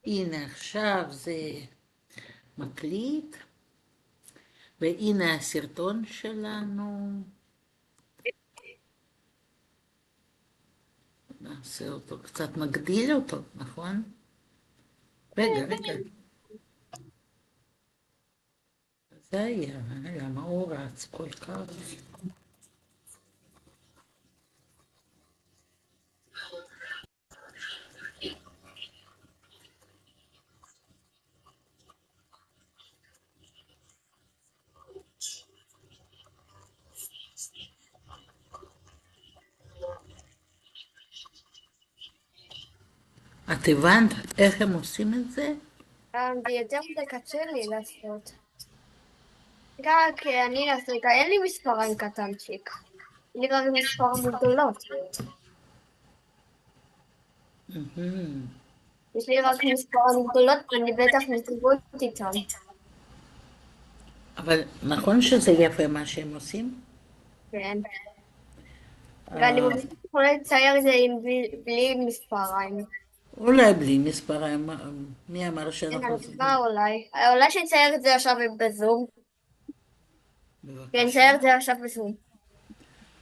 הנה עכשיו זה מקליט, והנה הסרטון שלנו. נעשה אותו, קצת נגדיל אותו, נכון? רגע. זה היה, למה הוא רץ כל כך? את הבנת איך הם עושים את זה? זה יותר מדי קשה לי לעשות. רק אני אעשה, אין לי מספריים קטנצ'יק. אין לי רק מספרים גדולות. יש לי רק מספרים גדולות ואני בטח מתגבות איתם. אבל נכון שזה יפה מה שהם עושים? כן. ואני יכולה לצייר את זה בלי מספריים. אולי בלי מספריים, מי אמר כן, שאנחנו אני צריכים? כבר אולי שנצייר את זה עכשיו בזום. כן, בבקשה, נצייר את זה עכשיו בזום.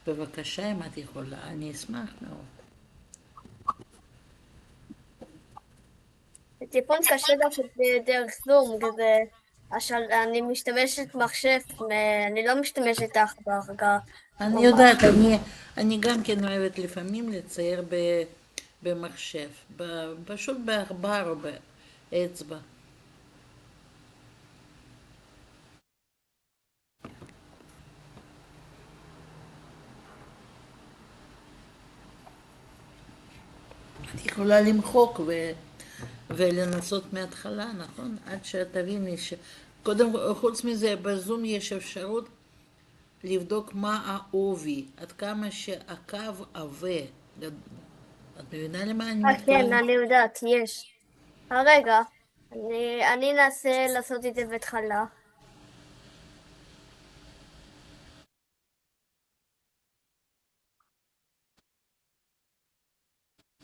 בבקשה אם את יכולה, אני אשמח מאוד. זה טיפון קשה גם דרך זום, כזה. אני משתמשת מחשב, אני לא משתמשת ברגע. אני יודעת, אני גם כן אוהבת לפעמים לצייר במחשב, פשוט בעכבר או באצבע. את יכולה למחוק ולנסות מההתחלה, נכון? עד שאת תביני קודם, חוץ מזה, בזום יש אפשרות לבדוק מה העובי, עד כמה שהקו עבה. את מבינה למה אני כן, מתכוונת? אני יודעת, יש. רגע, אני אנסה לעשות את זה בהתחלה.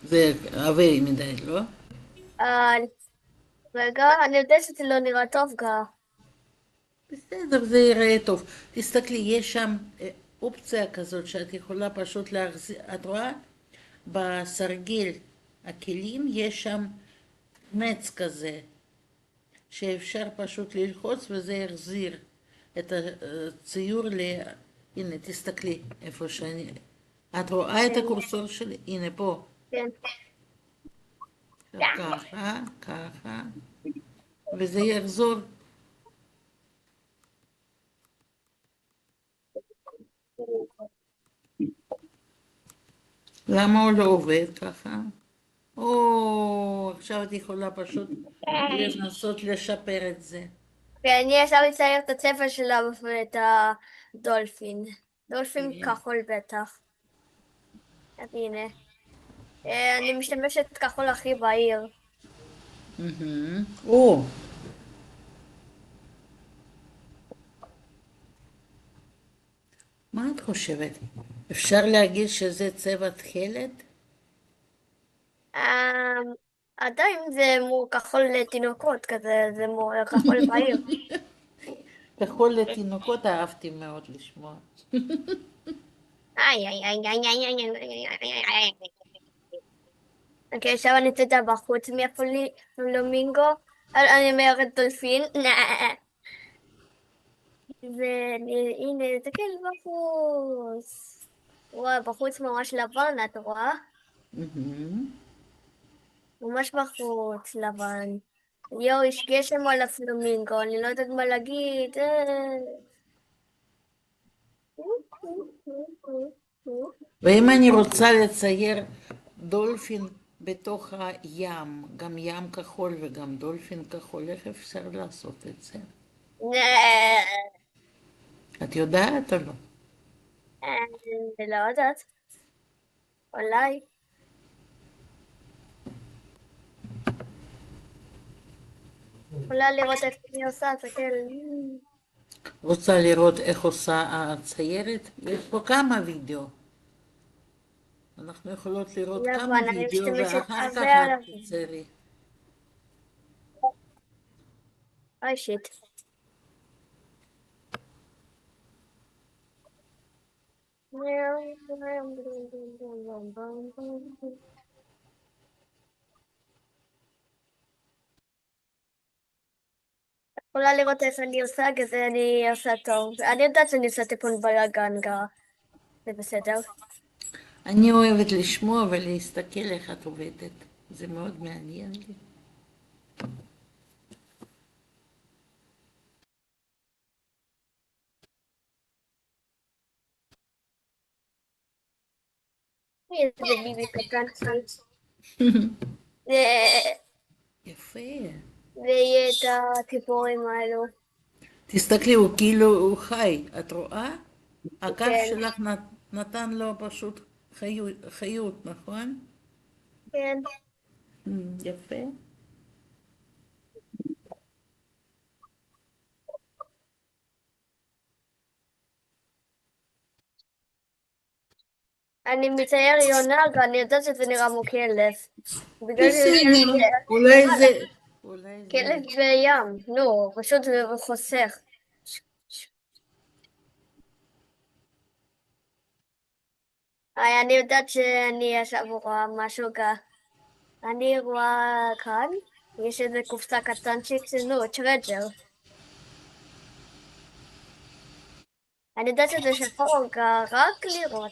זה עבה מדי, לא? אה, רגע, אני יודעת שזה לא נראה טוב גם. בסדר, זה ייראה טוב. תסתכלי, יש שם אופציה כזאת שאת יכולה פשוט להחזיר, את רואה? בסרגיל הכלים יש שם נץ כזה, שאפשר פשוט ללחוץ וזה יחזיר את הציור הנה, תסתכלי איפה שאני... את רואה את כן, הקורסור שלי? הנה, פה. כן. ככה, ככה, וזה יחזור. למה הוא לא עובד ככה? או, עכשיו את יכולה פשוט לנסות לשפר את זה. ואני עכשיו אצייר את הצבע שלה ואת הדולפין. דולפין כן. כחול בטח. אז הנה. אני משתמשת כחול הכי בהיר. או, מה את חושבת? אפשר להגיד שזה צבע תכלת? אה, עדיין זה כחול לתינוקות כזה, זה כחול בהיר. כחול לתינוקות אהבתי מאוד לשמוע. איי, איי, איי, איי, איי, איי, איי, איי, איי, איי. אוקיי, עכשיו אני יוצאת בחוץ מהפלומינגו. אני אומרת דולפין. והנה, תסתכל בחוץ. וואי, בחוץ ממש לבן, את רואה? ממש בחוץ לבן. יואו, יש גשם על הפלומינגו, אני לא יודעת מה להגיד. ואם אני רוצה לצייר דולפין בתוך הים, גם ים כחול וגם דולפין כחול, איך אפשר לעשות את זה? את יודעת או לא? אני לא יודעת, אולי. יכולה לראות איך אני עושה, תסתכל. רוצה לראות איך עושה הציירת? יש פה כמה וידאו. אנחנו יכולות לראות לבן, כמה אני וידאו משתמשת ואחר על כך זה על את הזה. תצרי. אוי שיט. יכולה לראות איך אני עושה, כזה אני עושה טוב. אני יודעת שאני עושה טיפון בלאגן גם. זה בסדר. אני אוהבת לשמוע ולהסתכל איך את עובדת. זה מאוד מעניין לי. איזה ביבי קטן שלי. יפה. ויהיה את הציפורים האלו. תסתכלי, הוא כאילו, הוא חי. את רואה? הכף כן, שלך נתן לו פשוט חיות, נכון? כן. יפה. אני מצייר יונה, ואני יודעת שזה נראה כמו כלב. בגלל שזה בסדר, כלב, אולי זה... אולי זה... כלב בים. נו, פשוט זה חוסך. אני יודעת שאני עכשיו רואה משהו אני רואה כאן, יש איזה קופסה קטנצ'יק של נו, טרג'ר. אני יודעת שזה שחור, רק לראות.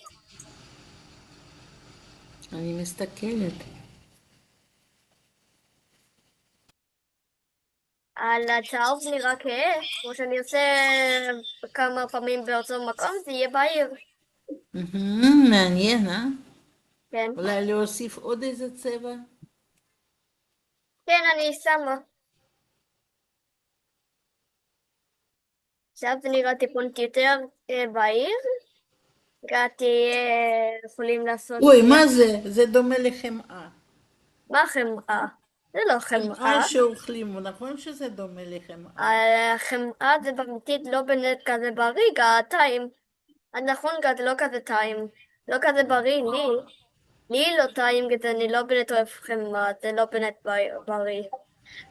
אני מסתכלת. על הצהוב נראה כהה, כמו שאני עושה כמה פעמים באותו מקום, זה יהיה בהיר. מעניין, אה? כן. אולי להוסיף עוד איזה צבע? כן, אני שמה. עכשיו זה נראה טיפונת יותר בהיר. יכולים לעשות... אוי, מה זה? זה דומה לחמאה. מה חמאה? זה לא חמאה. חמאה שאוכלים, נכון שזה דומה לחמאה? החמאה זה באמת לא באמת כזה בריא, הטעים. נכון, זה לא כזה טעים. לא כזה בריא, לי לא טעים, כזה אני לא באמת אוהב חמאה, זה לא באמת בריא.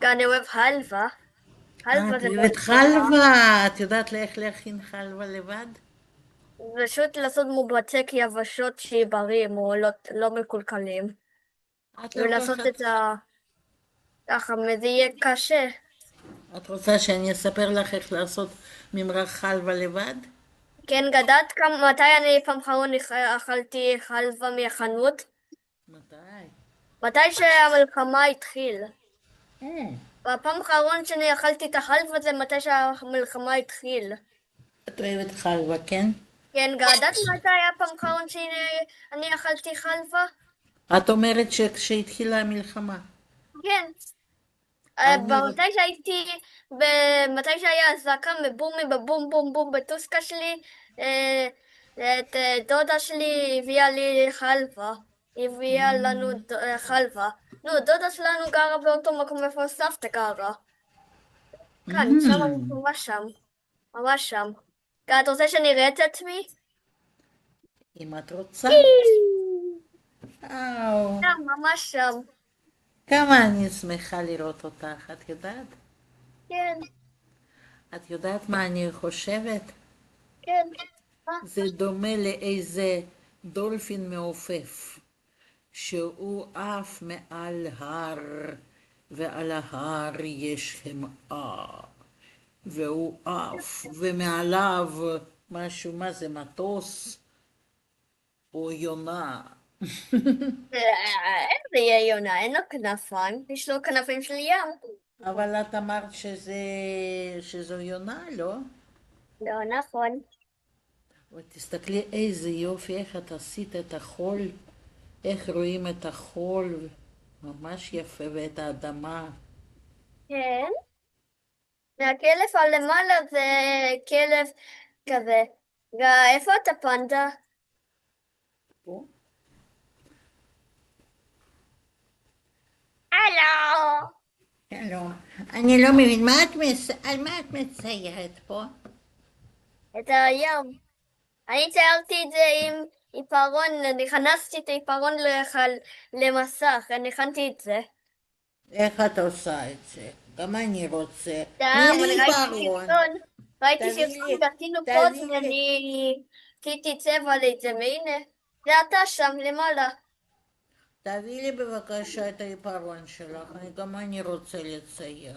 גם אני אוהב חלבה. חלבה את זה אוהבת באמת חמאה. חלבה? את יודעת איך להכין חלבה לבד? פשוט לעשות מובצק יבשות שיהיה בריא, או לא מקולקלים. את ולעשות לוקחת... את זה ככה, וזה יהיה קשה. את רוצה שאני אספר לך איך לעשות ממרח חלבה לבד? כן, גדעת מתי אני פעם אחרון אכלתי חלבה מהחנות? מתי? מתי שהמלחמה התחיל. אה, והפעם האחרון שאני אכלתי את החלבה זה מתי שהמלחמה התחיל. את אוהבת חלבה, כן? כן, גדעת מתי היה פעם האחרון שאני אכלתי חלבה? את אומרת שכשהתחילה המלחמה. כן. אני מתי שהייתי, מתי שהיה אזעקה מבומים בבום בום בום בטוסקה שלי, אה, את דודה שלי הביאה לי חלבה. הביאה לנו חלבה. נו, דודה שלנו גרה באותו מקום איפה סבתא גרה. כאן, שם, ממש שם. ממש שם. את רוצה שאני אראה את עצמי? אם את רוצה. וואו, שם, ממש שם. כמה אני שמחה לראות אותך, את יודעת? כן, את יודעת מה אני חושבת? כן. זה דומה לאיזה דולפין מעופף, שהוא עף מעל הר, ועל ההר יש חמאה, והוא עף, ומעליו משהו, מה זה, מטוס או יונה? איך זה יהיה יונה? אין לו כנפיים. יש לו כנפיים של ים. אבל את אמרת שזו יונה, לא? לא נכון. ותסתכלי איזה יופי, איך את עשית את החול, איך רואים את החול, ממש יפה, ואת האדמה. כן. והכלב הלמעלה זה כלב כזה. איפה אתה פנדה? פה? הלו! שלום. אני לא מבין, על מה את מציירת פה? את הים. אני ציירתי את זה עם עיפרון, אני הכנסתי את העיפרון למסך, אני הכנתי את זה. איך את עושה את זה? גם אני רוצה. תני סתם, אני לי ראיתי עיפרון. ראיתי תביא סרטון לי, ועשינו פוז תביא לי. ואני עשיתי צבע לזה, והנה, זה אתה שם למעלה. תביא לי בבקשה את העיפרון שלך, גם אני רוצה לצייר.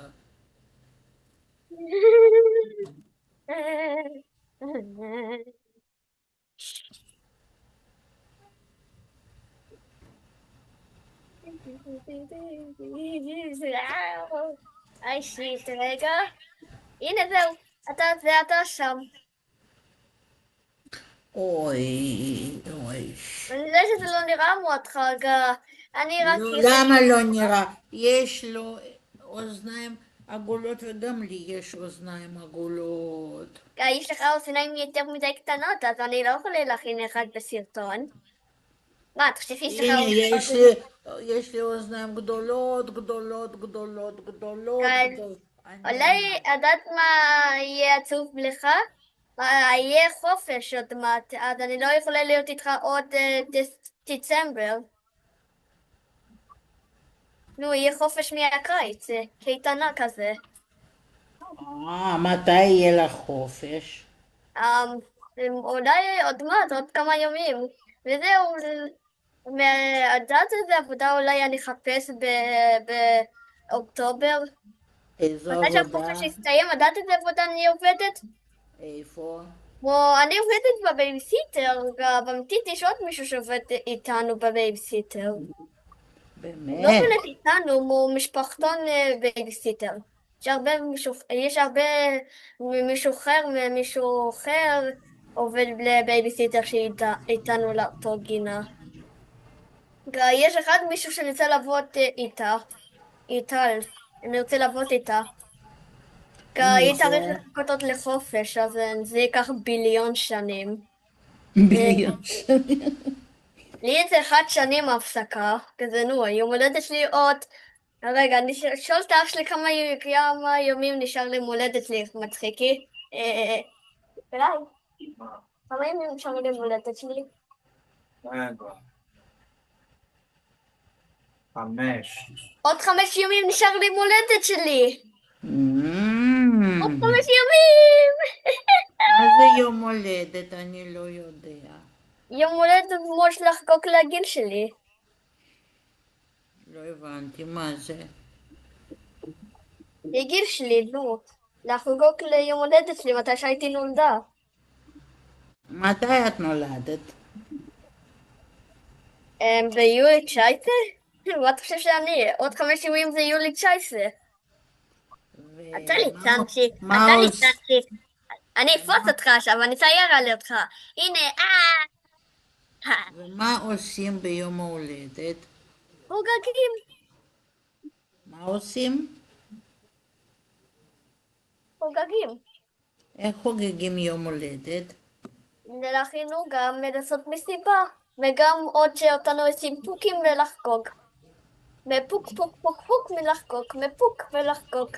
היי שיט, רגע. הנה זהו, זה אתה שם. אוי, אוי. אני יודעת שזה לא נראה מאוד חרגה. אני רק לא, למה לא נראה? יש לו אוזניים עגולות וגם לי יש אוזניים עגולות. יש לך אוזניים יותר מדי קטנות, אז אני לא יכולה להכין אחד בסרטון. מה, אתה חושב שיש לך הנה, אוזניים? יש לי אוזניים גדולות, גדולות, גדולות, גדולות, אז גדולות. אולי, יודעת מה יהיה עצוב לך? יהיה חופש עוד מעט, אז אני לא יכולה להיות איתך עוד דצמבר. נו, יהיה חופש מהקיץ, קייטנה כזה. מתי יהיה לך חופש? אולי עוד מעט, עוד כמה ימים. וזהו, יודעת איזה עבודה אולי אני אחפש באוקטובר? איזו מתי עבודה? שהחופש יסתיים, יודעת איזה עבודה אני עובדת? איפה? אני עובדת בבייביסיטר, ואמיתית יש עוד מישהו שעובד איתנו בבייביסיטר. לא באמת? באמת איתנו, הוא משפחתון בייביסיטר. יש הרבה מישהו אחר עובד לבייביסיטר שאיתנו לאותו גינה. יש מישהו שאני רוצה לעבוד איתה, אני רוצה לעבוד איתה. מי היא זה? צריך לחכות עוד לחופש, אז זה ייקח ביליון שנים. ביליון שנים. לי זה 1 שנים הפסקה, כזה נו, יום הולדת שלי עוד... רגע, אני שואל את אח שלי כמה ימים נשאר לי מולדת לי, מצחיקי. אולי, כמה ימים נשאר לי מולדת שלי? רגע. 5. עוד 5 ימים נשאר לי מולדת שלי! עוד 5 Mm. ימים! מה זה יום הולדת? אני לא יודע. יום הולדת כמו לחגוג לגיל שלי. לא הבנתי, מה זה? לגיל שלי, נו. לחגוג ליום הולדת שלי מתי שהייתי נולדה. מתי את נולדת? ביולי 19? מה אתה חושב שאני? עוד 5 ימים זה יולי 19. אתה ליצנתי, מה אתה עוש... ליצנתי. אני אפוץ אותך עכשיו, אני אצייר על אותך. הנה, ומה עושים ביום ההולדת? חוגגים. מה עושים? חוגגים. איך חוגגים יום הולדת? להכינו גם לעשות מסיבה, וגם עוד שאותנו עושים פוקים ולחגוג. מפוק פוק פוק פוק מלחגוג, מפוק ולחגוג.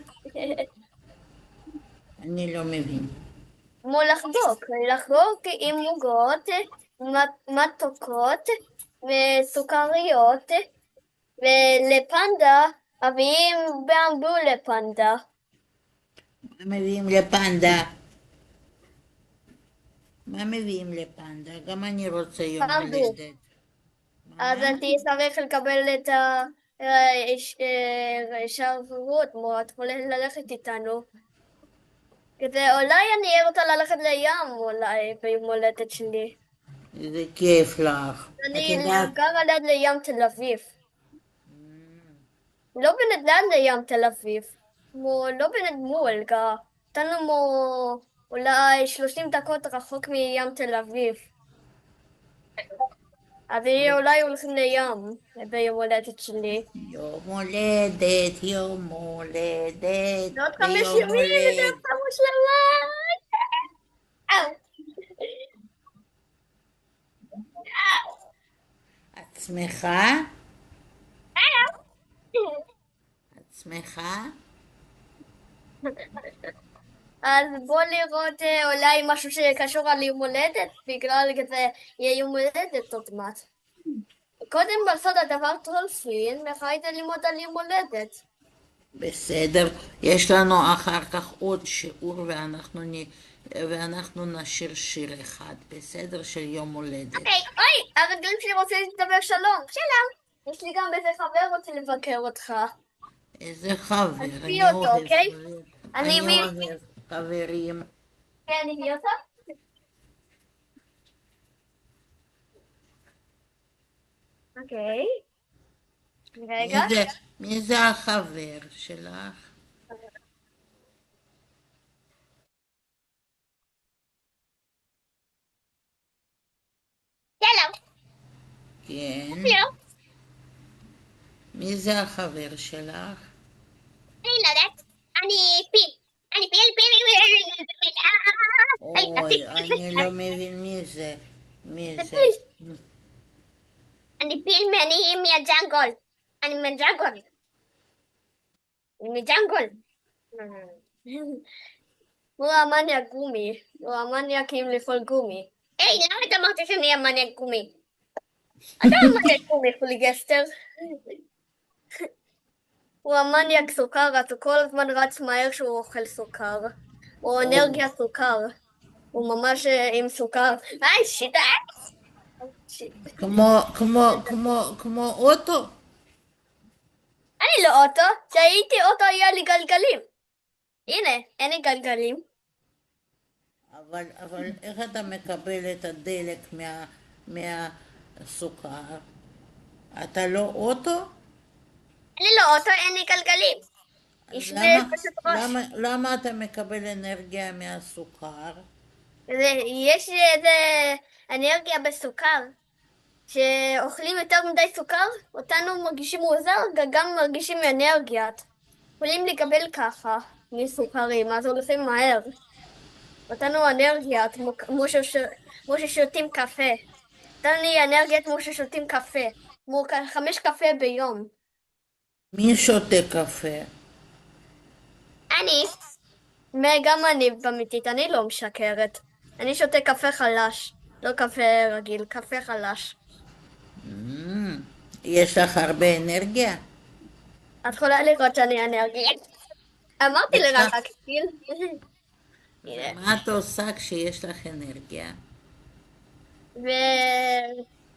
אני לא מבין. כמו לחגוג עם עוגות, מתוקות וסוכריות, ולפנדה מביאים במבו לפנדה. מה מביאים לפנדה? מה מביאים לפנדה? גם אני רוצה יום במבו. הולדת. אז מה? אני צריך לקבל את השררות, את יכולה ללכת איתנו. כזה, אולי אני רוצה ללכת לים, אולי, ביום הולדת שלי. זה כיף לך. את אני יודעת... גרה ליד לים תל אביב. לא בנדל"ן לים תל אביב. לא בנדמול, אותנו אולי 30 דקות רחוק מים תל אביב. אז אולי הולכים לים ביום הולדת שלי. יום הולדת, יום הולדת, ועוד 5 ביום ימים הולדת. זה פעם מושלמה. את שמחה? את שמחה? אז בוא לראות אולי משהו שקשור על יום הולדת, בגלל זה יהיה יום הולדת עוד מעט. קודם לעשות הדבר טולפין, ואחרי זה ללמוד על יום הולדת. בסדר, יש לנו אחר כך עוד שיעור ואנחנו נשיר שיר אחד, בסדר? של יום הולדת. אוקיי, אוי, הרגלים שלי רוצה לדבר שלום. שלום. יש לי גם איזה חבר רוצה לבקר אותך. איזה חבר, תביא אני אותו, אוהב אוקיי? חברים. אני אני אוהב חברים. כן, הביא אותו? אוקיי. רגע. מי זה החבר שלך? שלום. כן. שלום. מי זה החבר שלך? אני לא יודעת. אני פיל. אני פיל. אוי, אני לא מבין מי זה. מי זה? אני פיל ואני מהג'אנגול. אני מהג'אנגול. אני מהג'אנגול. הוא המניאק גומי. הוא המניאק עם לאכול גומי. היי, למה אתה אמרת שאני המניאק גומי? אתה המניאק גומי, פוליגסטר. הוא המניאק סוכר, אז הוא כל הזמן רץ מהר כשהוא אוכל סוכר. הוא אנרגיה סוכר. הוא ממש עם סוכר. שיטה! כמו אוטו. אני לא אוטו. כשהייתי אוטו היה לי גלגלים. הנה, אין לי גלגלים. אבל איך אתה מקבל את הדלק מהסוכר? אתה לא אוטו? אני לא אוטו, אין לי גלגלים. יש לי פשוט ראש. למה אתה מקבל אנרגיה מהסוכר? יש לי איזה אנרגיה בסוכר. שאוכלים יותר מדי סוכר, אותנו מרגישים מוזר, וגם מרגישים אנרגיית. יכולים לקבל ככה מסוכרים, אז הולכים מהר. אותנו אנרגיית, כמו ששותים קפה. נתן לי אנרגיית כמו ששותים קפה. כמו 5 קפה ביום. מי שותה קפה? אני. וגם אני במיתית, אני לא משקרת. אני שותה קפה חלש. לא קפה רגיל, קפה חלש. יש לך הרבה אנרגיה? את יכולה לראות שאני אנרגיית. אמרתי לך, כאילו. מה את עושה כשיש לך אנרגיה?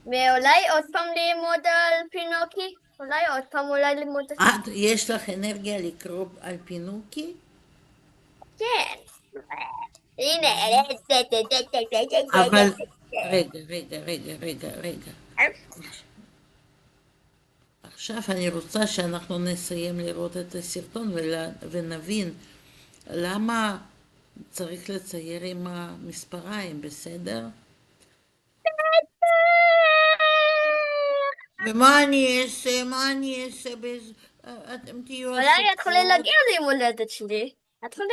ואולי עוד פעם ללמוד על פינוקי? אולי עוד פעם ללמוד על... יש לך אנרגיה לקרוא על פינוקי? כן. הנה. אבל... רגע. עכשיו אני רוצה שאנחנו נסיים לראות את הסרטון ונבין למה צריך לצייר עם המספריים, בסדר? ומה אני אעשה? אתם תהיו אולי את יכולה להגיע ליום הולדת שלי. את יכולה.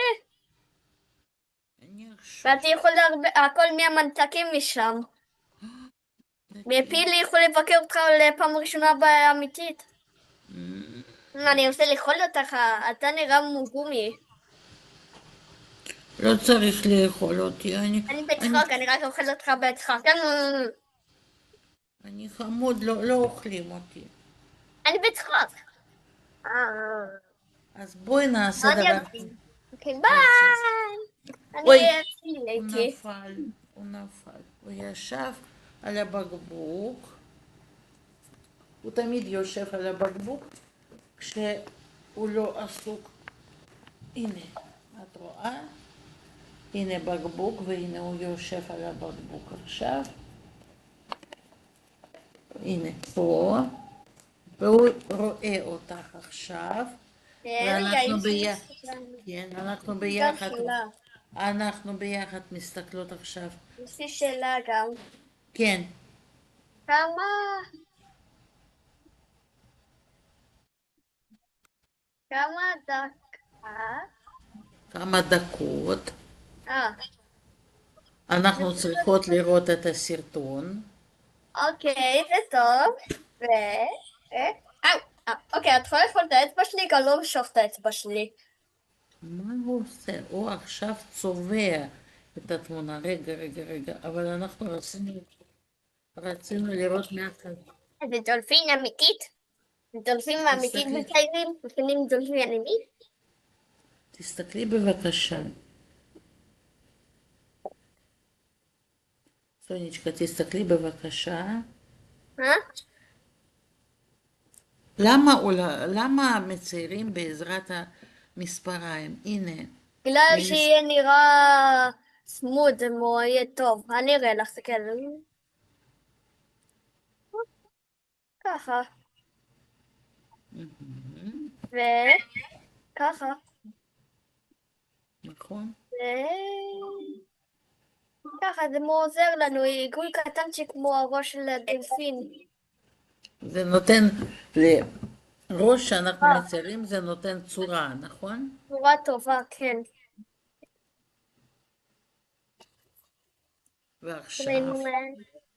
ואת יכולה הכל מהמנתקים משם. ופילי יכול לבקר אותך לפעם ראשונה באמיתית. אני רוצה לאכול אותך, אתה נראה מוגומי. לא צריך לאכול אותי, אני בצחוק, אני רק אוכל אותך בצחוק. אני חמוד, לא אוכלים אותי. אני בצחוק. אז בואי נעשה דבר. אוקיי, ביי! אוי, אני הוא נפל. הוא ישב על הבקבוק. הוא תמיד יושב על הבקבוק כשהוא לא עסוק. הנה, את רואה? הנה בקבוק, והנה הוא יושב על הבקבוק עכשיו. הנה פה. והוא רואה אותך עכשיו. אנחנו ביחד מסתכלות עכשיו. יש לי שאלה גם. כן. כמה דקות אנחנו צריכות לראות את הסרטון. אוקיי, זה טוב. אוקיי, את יכולה לאכול את האצבע שלי? גם לא למשוך את האצבע שלי. מה הוא עושה? הוא עכשיו צובע את התמונה. רגע, אבל אנחנו רצינו לראות מההתחלה. זה דולפין אמיתית? דולפין אמיתית תסתכלי, מציירים? מכינים דולפין אמיתי? תסתכלי בבקשה. סוניצ'קה, תסתכלי בבקשה. אה? למה מציירים בעזרת המספריים? הנה, בגלל ממס... שיהיה נראה סמוד, יהיה טוב. אני אראה לך, תסתכל. ככה. וככה. נכון? וככה, זה מאוד עוזר לנו, עיגול קטנצ'יק כמו הראש של הדולפין. זה נותן, לראש שאנחנו מציירים זה נותן צורה, נכון? צורה טובה, כן.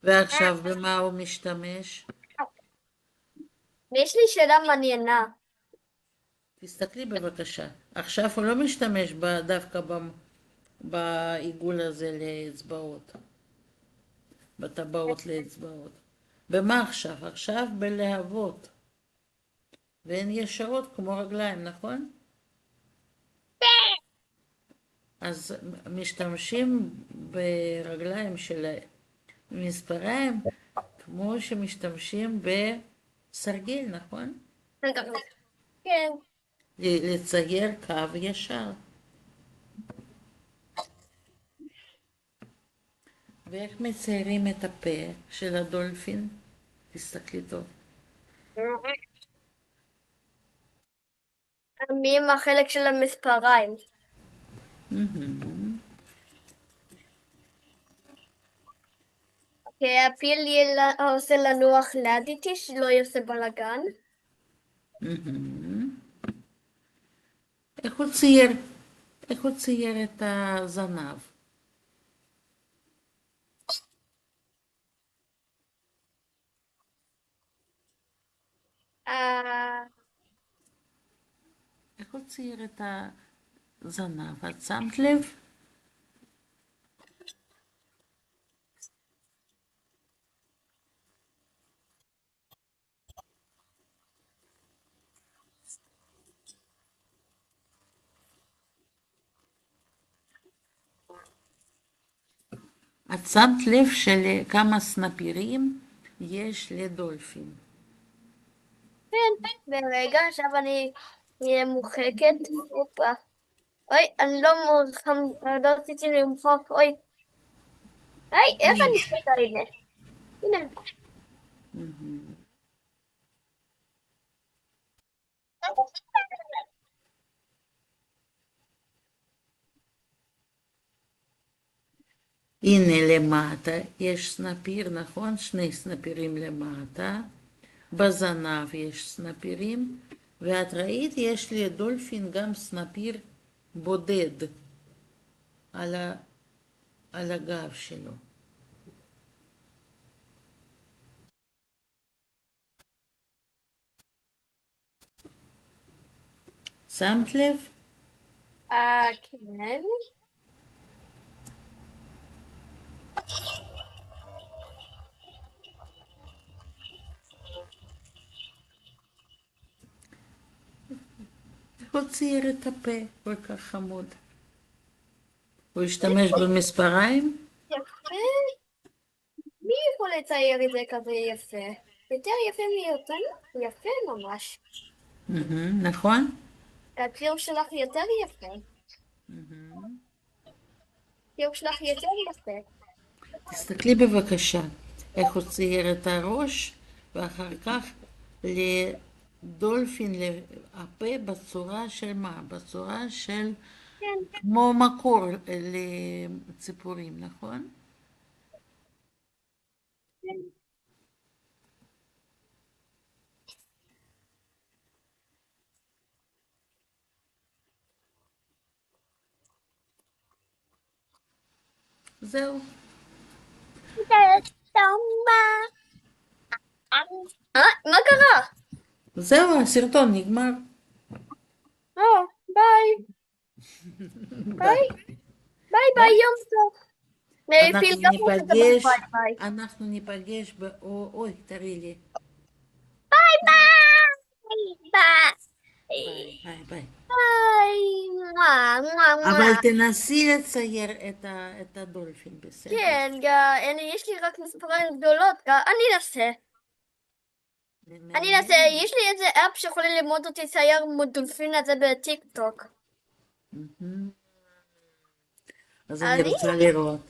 ועכשיו במה הוא משתמש? ויש לי שאלה מעניינה. תסתכלי בבקשה. עכשיו הוא לא משתמש דווקא בעיגול הזה לאצבעות, בטבעות לאצבעות. במה עכשיו? עכשיו בלהבות. והן ישרות כמו רגליים, נכון? אז משתמשים ברגליים של מספריים כמו שמשתמשים בסרגל, נכון? כן. לצייר קו ישר. ואיך מציירים את הפה של הדולפין? תסתכלי טוב. מי עם החלק של המספריים? הפיל עושה לנוח ליד איתי, שלא יעשה בלאגן. איך הוא צייר את הזנב? איך הוא צייר את הזנב? את שמת לב? את שמת לב כמה סנפירים יש לדולפין? כן, ורגע, עכשיו אני אהיה מוחקת. הופה. אוי, אני לא רציתי למחוק, אוי. היי, איך אני עושה את זה? הנה. הנה למטה יש סנפיר, נכון? שני סנפירים למטה. בזנב יש סנפירים, ואת ראית, יש לדולפין גם סנפיר בודד על הגב שלו. שמת לב? כן. הוא צייר את הפה, כל כך חמוד. הוא השתמש במספריים? יפה. מי יכול לצייר את זה כזה יפה? יותר יפה מאותנו? יפה ממש. נכון? הציור שלך יותר יפה. הציור שלך יותר יפה. תסתכלי בבקשה איך הוא צייר את הראש, ואחר כך לדולפין, הפה בצורה של מה? בצורה של כן. כמו מקור לציפורים, נכון? כן. זהו. מה קרה? זהו, הסרטון נגמר. ביי. ביי. ביי ביי, יום טוב. אנחנו פיל גם רוצה לדבר ניפגש, ביי ביי. אנחנו ניפגש אוי, תראי לי. ביי ביי. ביי, ביי, ביי. ביי. מואה, מואה, אבל מואה. תנסי לצייר את הדולפין, בסדר? כן, יש לי רק מספריים גדולות, אני אנסה. יש לי איזה אפ שיכולים ללמוד אותי לצייר דולפין הזה בטיק טוק. אז אני רוצה לראות.